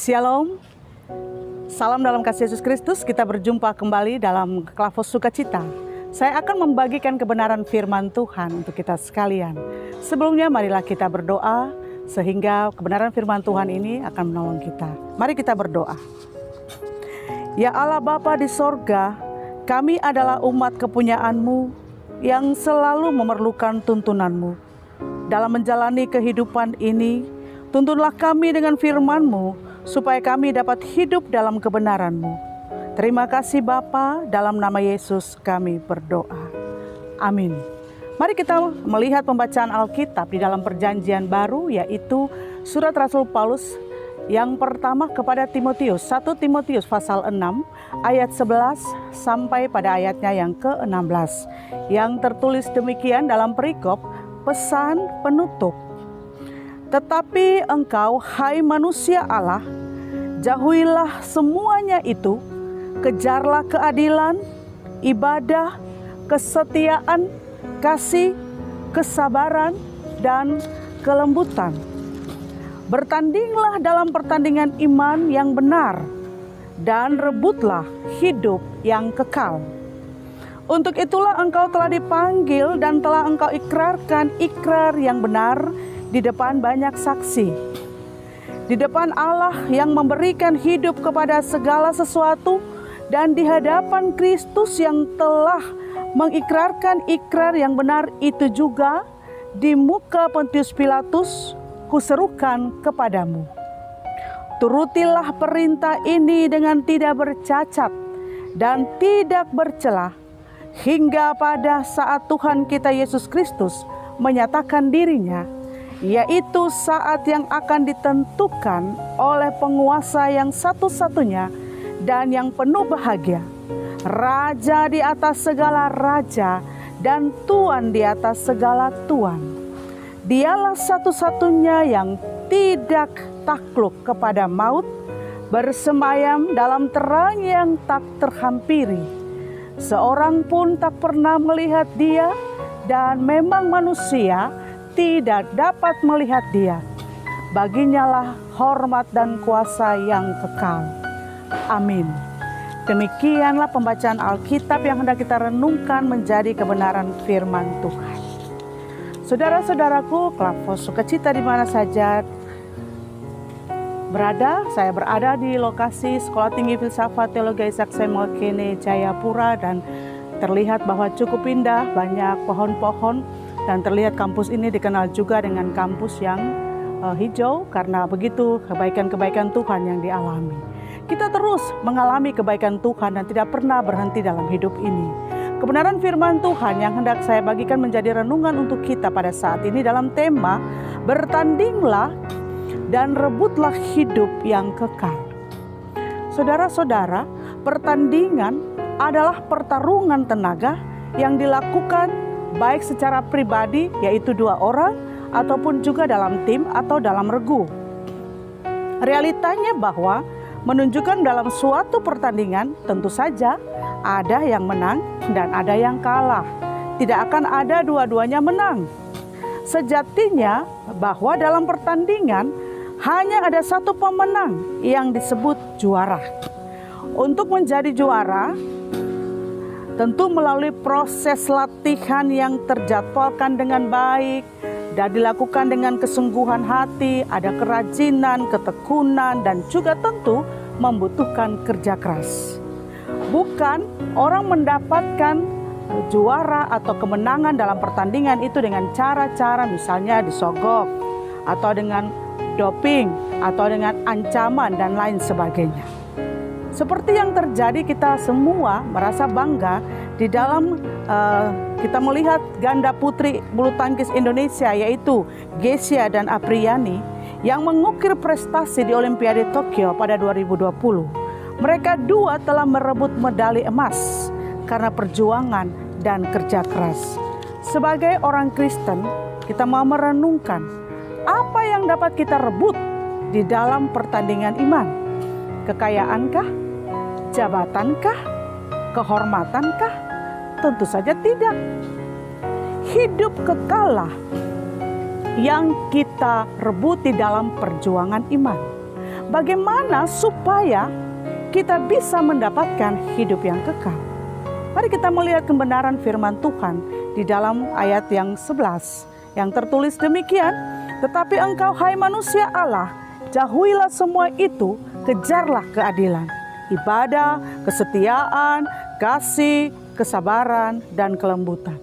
Shalom, salam dalam kasih Yesus Kristus. Kita berjumpa kembali dalam Klavos Sukacita. Saya akan membagikan kebenaran firman Tuhan untuk kita sekalian. Sebelumnya marilah kita berdoa sehingga kebenaran firman Tuhan ini akan menolong kita. Mari kita berdoa. Ya Allah Bapa di sorga, kami adalah umat kepunyaan-Mu yang selalu memerlukan tuntunan-Mu. Dalam menjalani kehidupan ini, tuntunlah kami dengan firman-Mu, supaya kami dapat hidup dalam kebenaran-Mu. Terima kasih Bapa, dalam nama Yesus kami berdoa. Amin. Mari kita melihat pembacaan Alkitab di dalam perjanjian baru, yaitu surat Rasul Paulus yang pertama kepada Timotius. 1 Timotius pasal 6 ayat 11 sampai pada ayatnya yang ke-16. Yang tertulis demikian dalam perikop pesan penutup. Tetapi engkau, hai manusia Allah, jauhilah semuanya itu, kejarlah keadilan, ibadah, kesetiaan, kasih, kesabaran, dan kelembutan. Bertandinglah dalam pertandingan iman yang benar, dan rebutlah hidup yang kekal. Untuk itulah engkau telah dipanggil dan telah engkau ikrarkan ikrar yang benar di depan banyak saksi, di depan Allah yang memberikan hidup kepada segala sesuatu, dan di hadapan Kristus yang telah mengikrarkan ikrar yang benar itu juga, di muka Pontius Pilatus kuserukan kepadamu. Turutilah perintah ini dengan tidak bercacat dan tidak bercelah, hingga pada saat Tuhan kita Yesus Kristus menyatakan dirinya, yaitu saat yang akan ditentukan oleh penguasa yang satu-satunya dan yang penuh bahagia, Raja di atas segala raja dan Tuan di atas segala tuan. Dialah satu-satunya yang tidak takluk kepada maut, bersemayam dalam terang yang tak terhampiri. Seorang pun tak pernah melihat Dia, dan memang manusia tidak dapat melihat Dia. Baginya lah hormat dan kuasa yang kekal. Amin. Demikianlah pembacaan Alkitab yang hendak kita renungkan menjadi kebenaran firman Tuhan. Saudara-saudaraku, Klavos Sukacita di mana saja berada, saya berada di lokasi Sekolah Tinggi Filsafat Teologi Isaac Samuel Kene Jayapura, dan terlihat bahwa cukup indah, banyak pohon-pohon. Dan terlihat kampus ini dikenal juga dengan kampus yang hijau karena begitu kebaikan-kebaikan Tuhan yang dialami. Kita terus mengalami kebaikan Tuhan dan tidak pernah berhenti dalam hidup ini. Kebenaran firman Tuhan yang hendak saya bagikan menjadi renungan untuk kita pada saat ini dalam tema bertandinglah dan rebutlah hidup yang kekal. Saudara-saudara, pertandingan adalah pertarungan tenaga yang dilakukan baik secara pribadi, yaitu dua orang, ataupun juga dalam tim atau dalam regu. Realitanya bahwa menunjukkan dalam suatu pertandingan tentu saja ada yang menang dan ada yang kalah. Tidak akan ada dua-duanya menang. Sejatinya bahwa dalam pertandingan hanya ada satu pemenang yang disebut juara. Untuk menjadi juara, tentu melalui proses latihan yang terjadwalkan dengan baik dan dilakukan dengan kesungguhan hati, ada kerajinan, ketekunan, dan juga tentu membutuhkan kerja keras. Bukan orang mendapatkan juara atau kemenangan dalam pertandingan itu dengan cara-cara misalnya disogok, atau dengan doping, atau dengan ancaman dan lain sebagainya. Seperti yang terjadi, kita semua merasa bangga di dalam kita melihat ganda putri bulu tangkis Indonesia, yaitu Gesia dan Apriani, yang mengukir prestasi di Olimpiade Tokyo pada 2020. Mereka dua telah merebut medali emas karena perjuangan dan kerja keras. Sebagai orang Kristen, kita mau merenungkan apa yang dapat kita rebut di dalam pertandingan iman. Kekayaankah? Jabatankah? Kehormatankah? Tentu saja tidak. Hidup kekalah yang kita rebut di dalam perjuangan iman. bagaimana supaya kita bisa mendapatkan hidup yang kekal. Mari kita melihat kebenaran firman Tuhan di dalam ayat yang 11 yang tertulis demikian, tetapi engkau hai manusia Allah, jauhilah semua itu, kejarlah keadilan, ibadah, kesetiaan, kasih, kesabaran, dan kelembutan.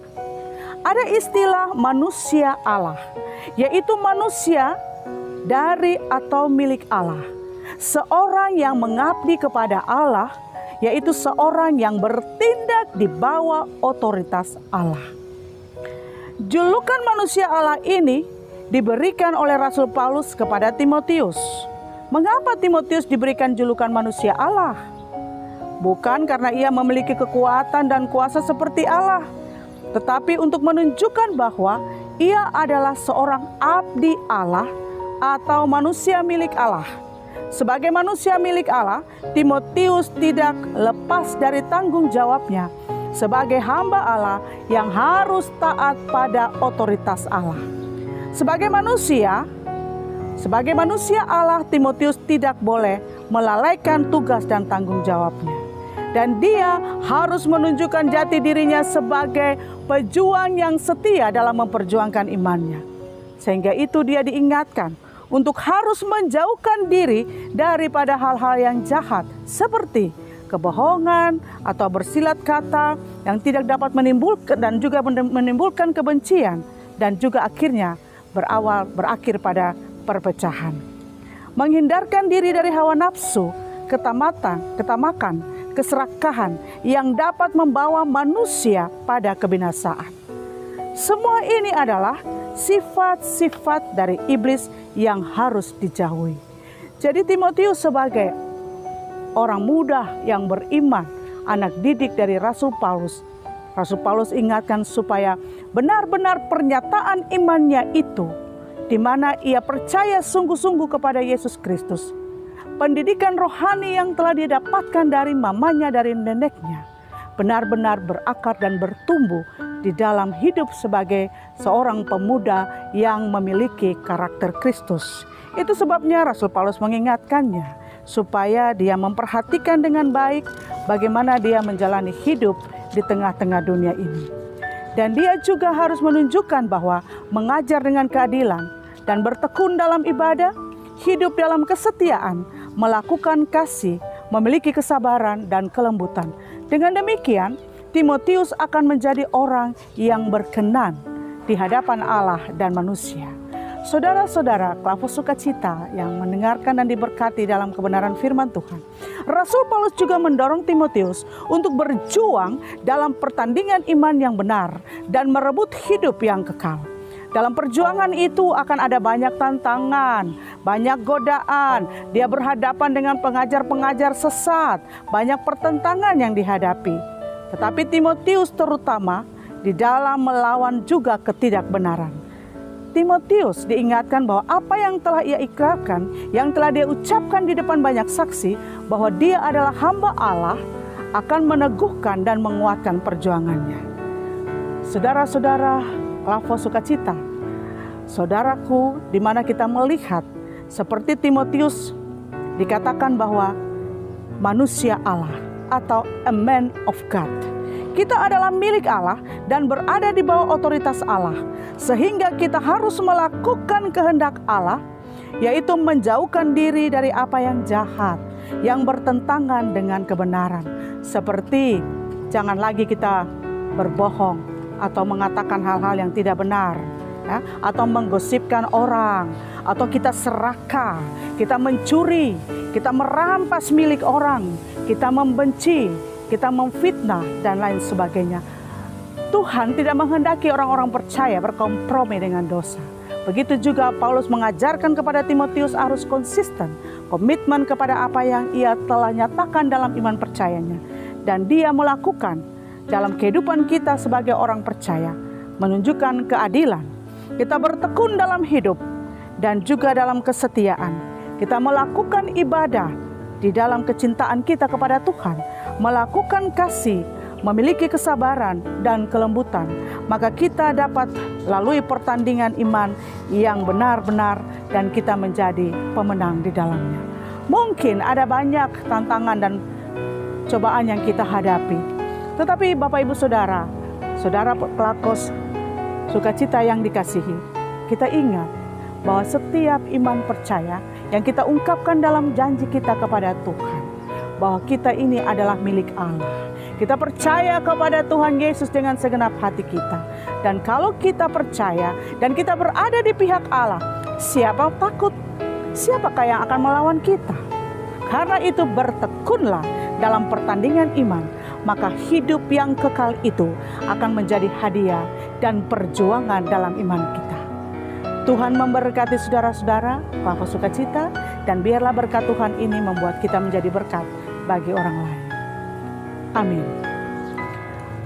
Ada istilah manusia Allah, yaitu manusia dari atau milik Allah. Seorang yang mengabdi kepada Allah, yaitu seorang yang bertindak di bawah otoritas Allah. Julukan manusia Allah ini diberikan oleh Rasul Paulus kepada Timotius. Mengapa Timotius diberikan julukan manusia Allah? Bukan karena ia memiliki kekuatan dan kuasa seperti Allah, tetapi untuk menunjukkan bahwa ia adalah seorang abdi Allah atau manusia milik Allah. Sebagai manusia milik Allah, Timotius tidak lepas dari tanggung jawabnya sebagai hamba Allah yang harus taat pada otoritas Allah. Sebagai manusia Allah, Timotius tidak boleh melalaikan tugas dan tanggung jawabnya. Dan dia harus menunjukkan jati dirinya sebagai pejuang yang setia dalam memperjuangkan imannya. Sehingga itu dia diingatkan untuk harus menjauhkan diri daripada hal-hal yang jahat seperti kebohongan atau bersilat kata yang tidak dapat menimbulkan dan juga menimbulkan kebencian dan juga akhirnya berakhir pada perpecahan. Menghindarkan diri dari hawa nafsu, ketamakan, keserakahan yang dapat membawa manusia pada kebinasaan. Semua ini adalah sifat-sifat dari iblis yang harus dijauhi. Jadi Timotius sebagai orang muda yang beriman, anak didik dari Rasul Paulus ingatkan supaya benar-benar pernyataan imannya itu, di mana ia percaya sungguh-sungguh kepada Yesus Kristus. Pendidikan rohani yang telah didapatkan dari mamanya, dari neneknya, benar-benar berakar dan bertumbuh di dalam hidup sebagai seorang pemuda yang memiliki karakter Kristus. Itu sebabnya Rasul Paulus mengingatkannya supaya dia memperhatikan dengan baik bagaimana dia menjalani hidup di tengah-tengah dunia ini. Dan dia juga harus menunjukkan bahwa mengajar dengan keadilan dan bertekun dalam ibadah, hidup dalam kesetiaan, melakukan kasih, memiliki kesabaran dan kelembutan. Dengan demikian, Timotius akan menjadi orang yang berkenan di hadapan Allah dan manusia. Saudara-saudara, Klafos Sukacita yang mendengarkan dan diberkati dalam kebenaran firman Tuhan, Rasul Paulus juga mendorong Timotius untuk berjuang dalam pertandingan iman yang benar dan merebut hidup yang kekal. Dalam perjuangan itu akan ada banyak tantangan, banyak godaan. Dia berhadapan dengan pengajar-pengajar sesat, banyak pertentangan yang dihadapi. Tetapi Timotius terutama di dalam melawan juga ketidakbenaran. Timotius diingatkan bahwa apa yang telah ia ikrarkan, yang telah dia ucapkan di depan banyak saksi, bahwa dia adalah hamba Allah, akan meneguhkan dan menguatkan perjuangannya. Saudara-saudara, Klafos Sukacita, saudaraku, di mana kita melihat seperti Timotius dikatakan bahwa manusia Allah atau a man of God. Kita adalah milik Allah dan berada di bawah otoritas Allah, sehingga kita harus melakukan kehendak Allah, yaitu menjauhkan diri dari apa yang jahat, yang bertentangan dengan kebenaran. Seperti jangan lagi kita berbohong atau mengatakan hal-hal yang tidak benar, ya, atau menggosipkan orang, atau kita serakah, kita mencuri, kita merampas milik orang, kita membenci, kita memfitnah, dan lain sebagainya. Tuhan tidak menghendaki orang-orang percaya berkompromi dengan dosa. Begitu juga Paulus mengajarkan kepada Timotius harus konsisten, komitmen kepada apa yang ia telah nyatakan dalam iman percayanya. Dan dia melakukan dalam kehidupan kita sebagai orang percaya, menunjukkan keadilan. Kita bertekun dalam hidup dan juga dalam kesetiaan. Kita melakukan ibadah di dalam kecintaan kita kepada Tuhan, melakukan kasih, memiliki kesabaran dan kelembutan, maka kita dapat lalui pertandingan iman yang benar-benar dan kita menjadi pemenang di dalamnya. Mungkin ada banyak tantangan dan cobaan yang kita hadapi. Tetapi Bapak Ibu Saudara, Saudara pelakos sukacita yang dikasihi, kita ingat bahwa setiap iman percaya yang kita ungkapkan dalam janji kita kepada Tuhan, bahwa kita ini adalah milik Allah. Kita percaya kepada Tuhan Yesus dengan segenap hati kita. Dan kalau kita percaya dan kita berada di pihak Allah, siapa takut? Siapakah yang akan melawan kita? Karena itu bertekunlah dalam pertandingan iman, maka hidup yang kekal itu akan menjadi hadiah dan perjuangan dalam iman kita. Tuhan memberkati saudara-saudara, Pelakos Sukacita, dan biarlah berkat Tuhan ini membuat kita menjadi berkat bagi orang lain. Amin.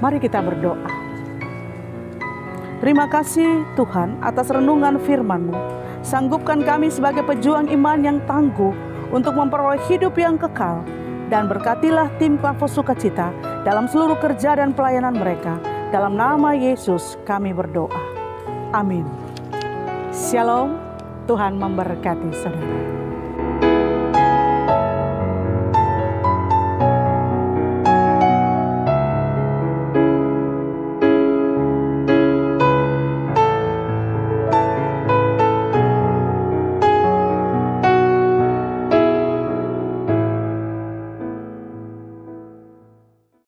Mari kita berdoa. Terima kasih Tuhan atas renungan firman-Mu. Sanggupkan kami sebagai pejuang iman yang tangguh untuk memperoleh hidup yang kekal. Dan berkatilah tim Pelakos Sukacita dalam seluruh kerja dan pelayanan mereka. Dalam nama Yesus kami berdoa. Amin. Shalom. Tuhan memberkati saudara.